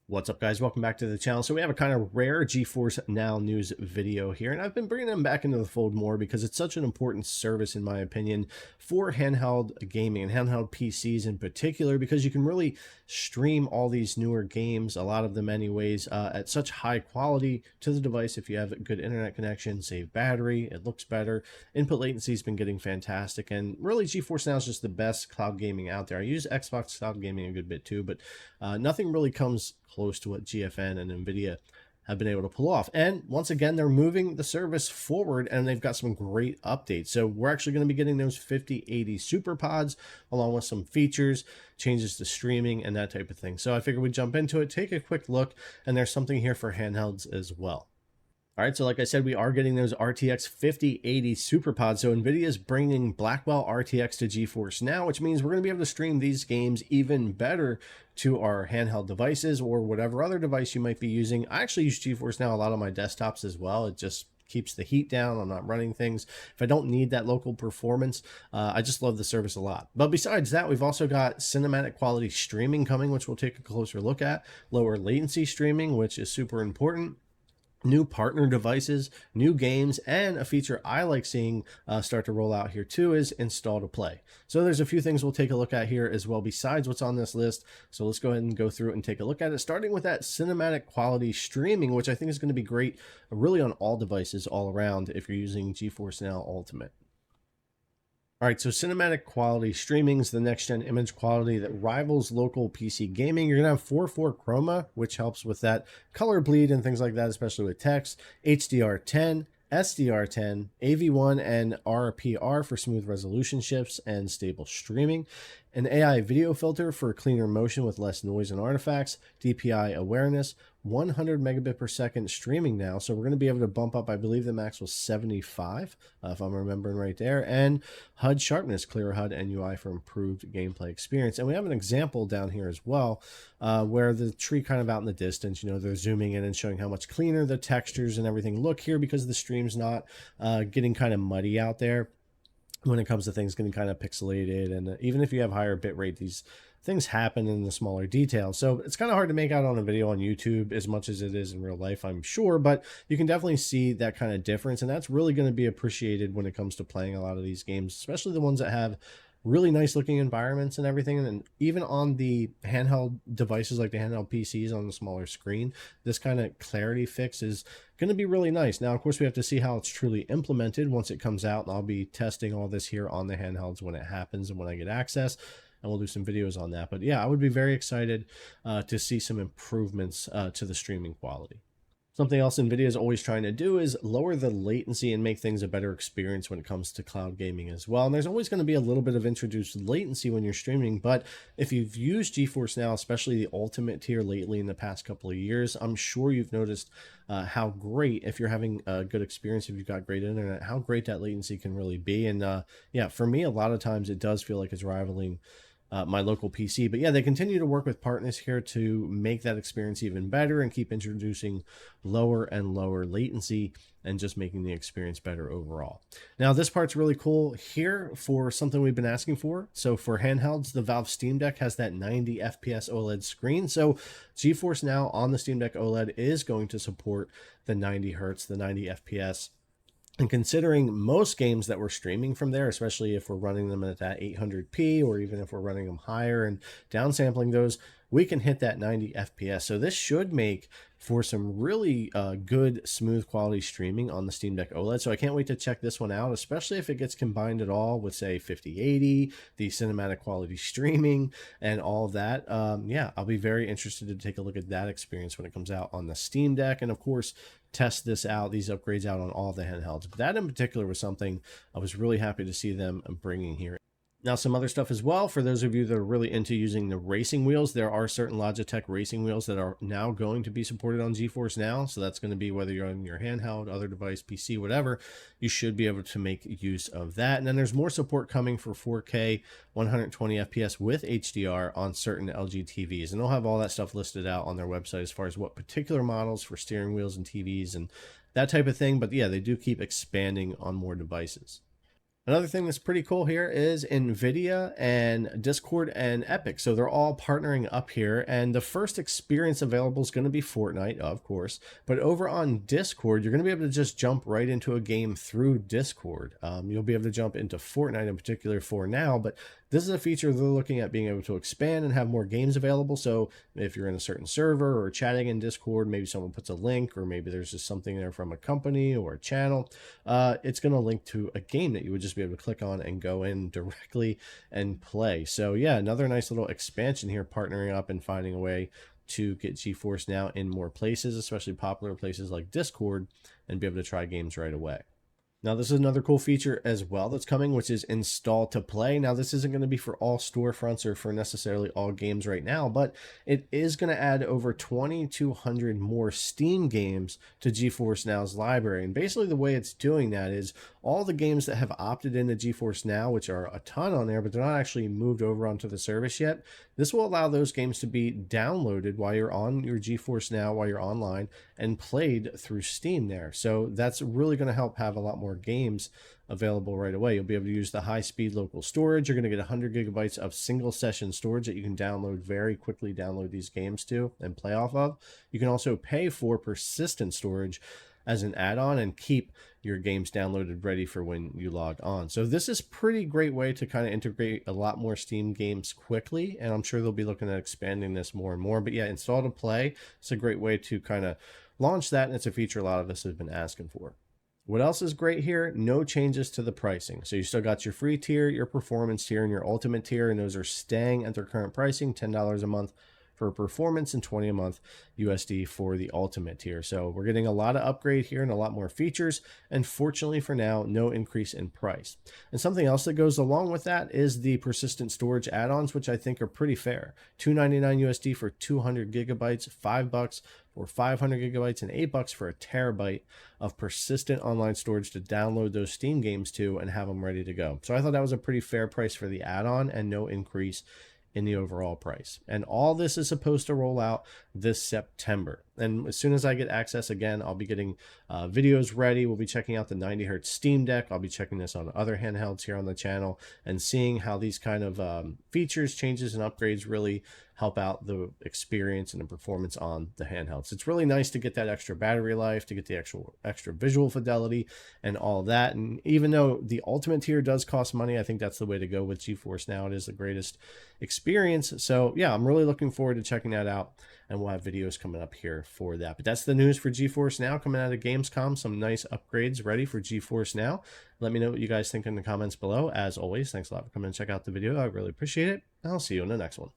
What's up, guys? Welcome back to the channel. So we have a kind of rare GeForce Now news video here, and I've been bringing them back into the fold more because it's such an important service, in my opinion, for handheld gaming and handheld PCs in particular, because you can really stream all these newer games, a lot of them anyways, at such high quality to the device if you have a good internet connection, save battery, it looks better, input latency has been getting fantastic, and really GeForce Now is just the best cloud gaming out there. I use Xbox cloud gaming a good bit too, but nothing really comes close to what GFN and Nvidia have been able to pull off. And once again, they're moving the service forward, and they've got some great updates. So we're actually going to be getting those 5080 super pods along with some features, changes to streaming and that type of thing. So I figured we'd jump into it, take a quick look, and there's something here for handhelds as well. All right, so like I said, we are getting those RTX 5080 SuperPods. So Nvidia is bringing Blackwell RTX to GeForce Now, which means we're going to be able to stream these games even better to our handheld devices or whatever other device you might be using. I actually use GeForce Now a lot on my desktops as well. It just keeps the heat down. I'm not running things if I don't need that local performance. I just love the service a lot. But besides that, we've also got cinematic quality streaming coming, which we'll take a closer look at. Lower latency streaming, which is super important. New partner devices, new games, and a feature I like seeing start to roll out here too is install to play. So there's a few things we'll take a look at here as well besides what's on this list. So let's go ahead and go through it and take a look at it, starting with that cinematic quality streaming, which I think is going to be great really on all devices all around if you're using GeForce Now Ultimate. All right, so cinematic quality streaming is the next-gen image quality that rivals local PC gaming. You're going to have 4:4 chroma, which helps with that color bleed and things like that, especially with text, HDR10, SDR10, AV1, and RPR for smooth resolution shifts and stable streaming, an AI video filter for cleaner motion with less noise and artifacts, DPI awareness, 100 megabit per second streaming now. So we're going to be able to bump up, I believe the max was 75, if I'm remembering right there, and HUD sharpness, clearer HUD and UI for improved gameplay experience. And we have an example down here as well, where the tree kind of out in the distance, you know, they're zooming in and showing how much cleaner the textures and everything look here because the stream's not getting kind of muddy out there when it comes to things getting kind of pixelated. And even if you have higher bitrate, these things happen in the smaller details. So it's kind of hard to make out on a video on YouTube as much as it is in real life, I'm sure, but you can definitely see that kind of difference. And that's really going to be appreciated when it comes to playing a lot of these games, especially the ones that have really nice looking environments and everything. And even on the handheld devices like the handheld PCs on the smaller screen, this kind of clarity fix is going to be really nice. Now, of course, we have to see how it's truly implemented once it comes out, and I'll be testing all this here on the handhelds when it happens and when I get access, and we'll do some videos on that. But yeah, I would be very excited to see some improvements to the streaming quality. Something else Nvidia is always trying to do is lower the latency and make things a better experience when it comes to cloud gaming as well. And there's always going to be a little bit of introduced latency when you're streaming, but if you've used GeForce Now, especially the Ultimate tier lately in the past couple of years, I'm sure you've noticed how great, if you're having a good experience, if you've got great internet, how great that latency can really be. And yeah, for me, a lot of times it does feel like it's rivaling my local PC. But yeah, they continue to work with partners here to make that experience even better and keep introducing lower and lower latency and just making the experience better overall. Now, this part's really cool here for something we've been asking for. So for handhelds, the Valve Steam Deck has that 90 FPS OLED screen. So GeForce Now on the Steam Deck OLED is going to support the 90 hertz, the 90 FPS. And considering most games that we're streaming from there, especially if we're running them at that 800p, or even if we're running them higher and downsampling those, we can hit that 90 FPS. So this should make for some really good, smooth quality streaming on the Steam Deck OLED. So I can't wait to check this one out, especially if it gets combined at all with, say, 5080, the cinematic quality streaming, and all of that. Yeah, I'll be very interested to take a look at that experience when it comes out on the Steam Deck. And of course, test this out, these upgrades out on all the handhelds. But that in particular was something I was really happy to see them bringing here. Now, some other stuff as well, for those of you that are really into using the racing wheels, there are certain Logitech racing wheels that are now going to be supported on GeForce Now. So that's going to be whether you're on your handheld, other device, PC, whatever, you should be able to make use of that. And then there's more support coming for 4K 120 FPS with HDR on certain LG TVs. And they'll have all that stuff listed out on their website as far as what particular models for steering wheels and TVs and that type of thing. But yeah, they do keep expanding on more devices. Another thing that's pretty cool here is Nvidia and Discord and Epic. So they're all partnering up here. And the first experience available is going to be Fortnite, of course. But over on Discord, you're going to be able to just jump right into a game through Discord. You'll be able to jump into Fortnite in particular for now. But this is a feature they're looking at being able to expand and have more games available. So if you're in a certain server or chatting in Discord, maybe someone puts a link, or maybe there's just something there from a company or a channel, it's going to link to a game that you would just be able to click on and go in directly and play. So yeah, another nice little expansion here, partnering up and finding a way to get GeForce Now in more places, especially popular places like Discord, and be able to try games right away. Now, this is another cool feature as well that's coming, which is install to play. Now, this isn't going to be for all storefronts or for necessarily all games right now, but it is going to add over 2,200 more Steam games to GeForce Now's library. And basically the way it's doing that is all the games that have opted into GeForce Now, which are a ton on there, but they're not actually moved over onto the service yet. This will allow those games to be downloaded while you're on your GeForce Now, while you're online, and played through Steam there. So that's really going to help have a lot more games available right away. You'll be able to use the high-speed local storage. You're going to get 100 gigabytes of single session storage that you can download very quickly, download these games to and play off of. You can also pay for persistent storage as an add-on and keep your games downloaded ready for when you log on. So this is pretty great way to kind of integrate a lot more Steam games quickly, and I'm sure they'll be looking at expanding this more and more. But yeah, install to play, it's a great way to kind of launch that, and it's a feature a lot of us have been asking for. What else is great here? No changes to the pricing. So you still got your free tier, your performance tier, and your ultimate tier, and those are staying at their current pricing, $10 a month for performance and 20 a month USD for the ultimate tier. So we're getting a lot of upgrade here and a lot more features, and fortunately for now, no increase in price. And something else that goes along with that is the persistent storage add-ons, which I think are pretty fair. $299 USD for 200 gigabytes, $5 for 500 gigabytes, and $8 for a terabyte of persistent online storage to download those Steam games to and have them ready to go. So I thought that was a pretty fair price for the add-on and no increase in the overall price. And all this is supposed to roll out this September. And as soon as I get access again, I'll be getting videos ready. We'll be checking out the 90 Hertz Steam Deck. I'll be checking this on other handhelds here on the channel and seeing how these kind of features, changes, and upgrades really help out the experience and the performance on the handhelds. It's really nice to get that extra battery life, to get the extra visual fidelity and all of that. And even though the ultimate tier does cost money, I think that's the way to go with GeForce Now. It is the greatest experience. So yeah, I'm really looking forward to checking that out, and we'll have videos coming up here for that. But that's the news for GeForce Now coming out of Gamescom. Some nice upgrades ready for GeForce Now. Let me know what you guys think in the comments below. As always, thanks a lot for coming and check out the video. I really appreciate it. I'll see you in the next one.